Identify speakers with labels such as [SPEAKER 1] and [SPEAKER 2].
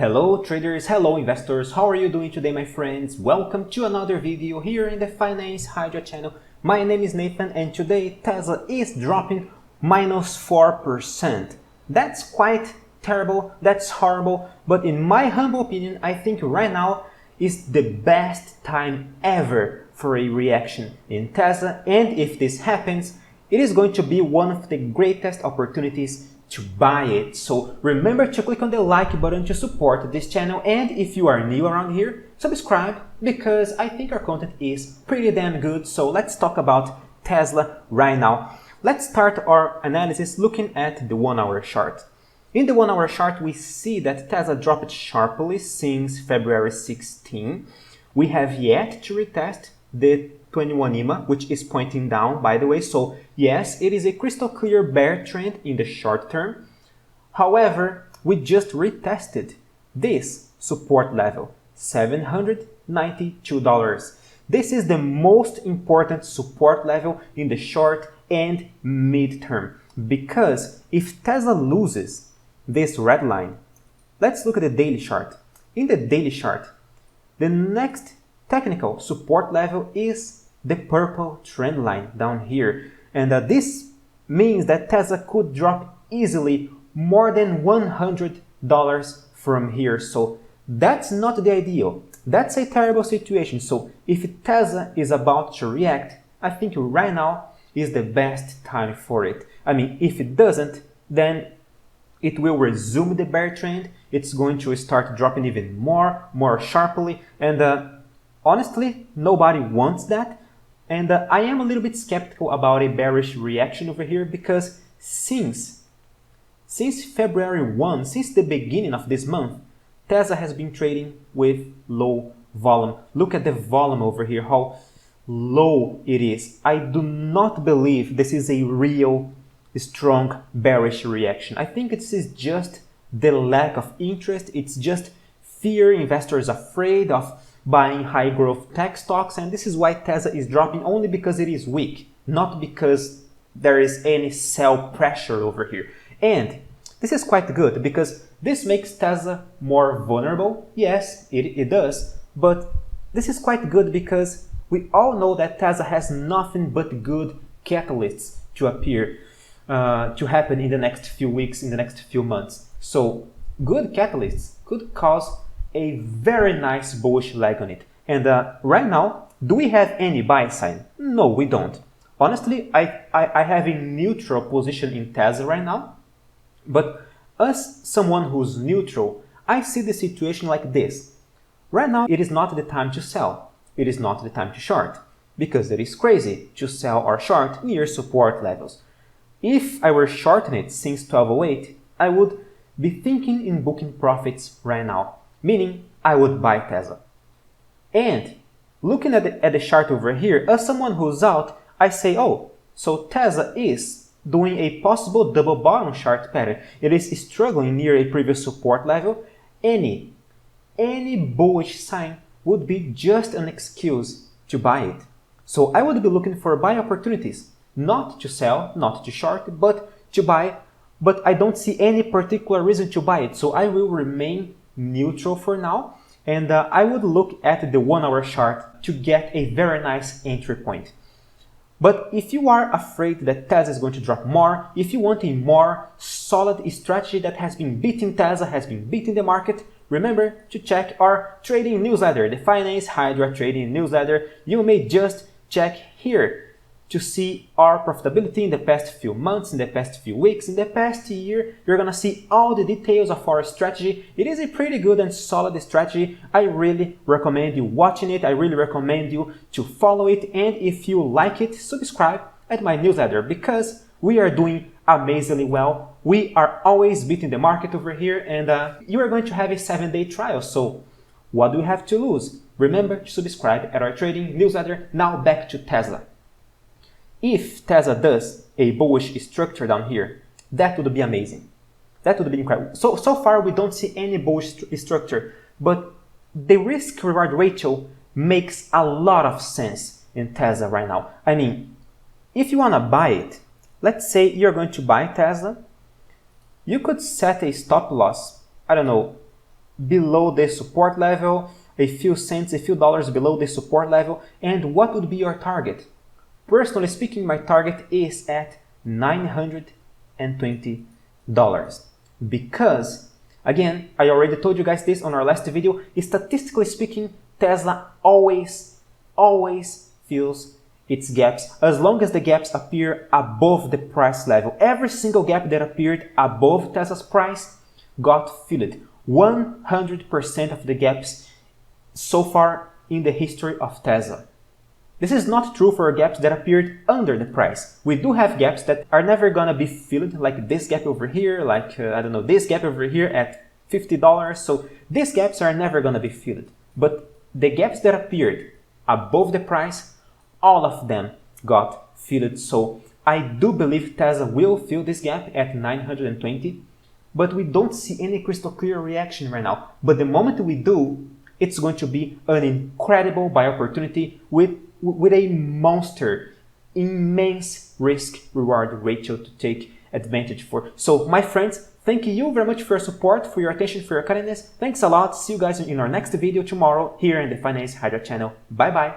[SPEAKER 1] Hello traders, hello investors, how are you doing today my friends? Welcome to another video here in the Finance Hydra channel. My name is Nathan and today Tesla is dropping -4%. That's quite terrible, that's horrible, but in my humble opinion, I think right now is the best time ever for a reaction in Tesla, and if this happens, it is going to be one of the greatest opportunities to buy it. So remember to click on the like button to support this channel, and if you are new around here, subscribe because I think our content is pretty damn good. So let's talk about Tesla right now. Let's start our analysis looking at the 1 hour chart. In the 1 hour chart, we see that Tesla dropped sharply since February 16. We have yet to retest the 21 EMA, which is pointing down, by the way. So yes, it is a crystal clear bear trend in the short term. However, we just retested this support level, $792. This is the most important support level in the short and mid term, because if Tesla loses this red line, let's look at the daily chart. In the daily chart, the next technical support level is the purple trend line down here, and this means that Tesla could drop easily more than $100 from here. So that's not the ideal. That's a terrible situation. So if Tesla is about to react, I think right now is the best time for it. I mean, if it doesn't, then it will resume the bear trend. It's going to start dropping even more sharply, and honestly, nobody wants that. And I am a little bit skeptical about a bearish reaction over here, because since February 1, since the beginning of this month, Tesla has been trading with low volume. Look at the volume over here, how low it is. I do not believe this is a real strong bearish reaction. I think this is just the lack of interest. It's just fear, investors afraid of buying high growth tech stocks, and this is why Tesla is dropping, only because it is weak, not because there is any sell pressure over here. And this is quite good because this makes Tesla more vulnerable. Yes, it does, but this is quite good because we all know that Tesla has nothing but good catalysts to appear, to happen in the next few weeks, in the next few months. So good catalysts could cause a very nice bullish leg on it. And right now, do we have any buy sign? No, we don't. Honestly, I have a neutral position in Tesla right now. But as someone who's neutral, I see the situation like this. Right now, it is not the time to sell. It is not the time to short, because it is crazy to sell or short near support levels. If I were shorting it since 1208, I would be thinking in booking profits right now, meaning I would buy Tesla. And looking at the chart over here, as someone who's out, I say, oh, so Tesla is doing a possible double bottom chart pattern. It is struggling near a previous support level. Any bullish sign would be just an excuse to buy it. So I would be looking for buy opportunities, not to sell, not to short, but to buy. But I don't see any particular reason to buy it, so I will remain neutral for now, and I would look at the 1 hour chart to get a very nice entry point. But if you are afraid that Tesla is going to drop more, if you want a more solid strategy that has been beating Tesla, has been beating the market, remember to check our trading newsletter, the Finance Hydra trading newsletter. You may just check here to see our profitability in the past few months, in the past few weeks, in the past year. You're gonna see all the details of our strategy. It is a pretty good and solid strategy. I really recommend you watching it. I really recommend you to follow it. And if you like it, subscribe at my newsletter, because we are doing amazingly well. We are always beating the market over here, and you are going to have a 7-day trial. So what do you have to lose? Remember to subscribe at our trading newsletter. Now back to Tesla. If Tesla does a bullish structure down here, that would be amazing. That would be incredible. So far we don't see any bullish structure, but the risk-reward ratio makes a lot of sense in Tesla right now. I mean, if you want to buy it, let's say you're going to buy Tesla, you could set a stop loss, I don't know, below the support level, a few cents, a few dollars below the support level, and what would be your target? Personally speaking, my target is at $920 because, again, I already told you guys this on our last video, statistically speaking, Tesla always fills its gaps as long as the gaps appear above the price level. Every single gap that appeared above Tesla's price got filled. 100% of the gaps so far in the history of Tesla. This is not true for gaps that appeared under the price. We do have gaps that are never gonna be filled, like this gap over here, like, I don't know, this gap over here at $50. So these gaps are never gonna be filled. But the gaps that appeared above the price, all of them got filled. So I do believe Tesla will fill this gap at 920, but we don't see any crystal clear reaction right now. But the moment we do, it's going to be an incredible buy opportunity with a monster, immense risk-reward ratio to take advantage for. So my friends, thank you very much for your support, for your attention, for your kindness. Thanks a lot. See you guys in our next video tomorrow here in the Finance Hydra channel. Bye bye.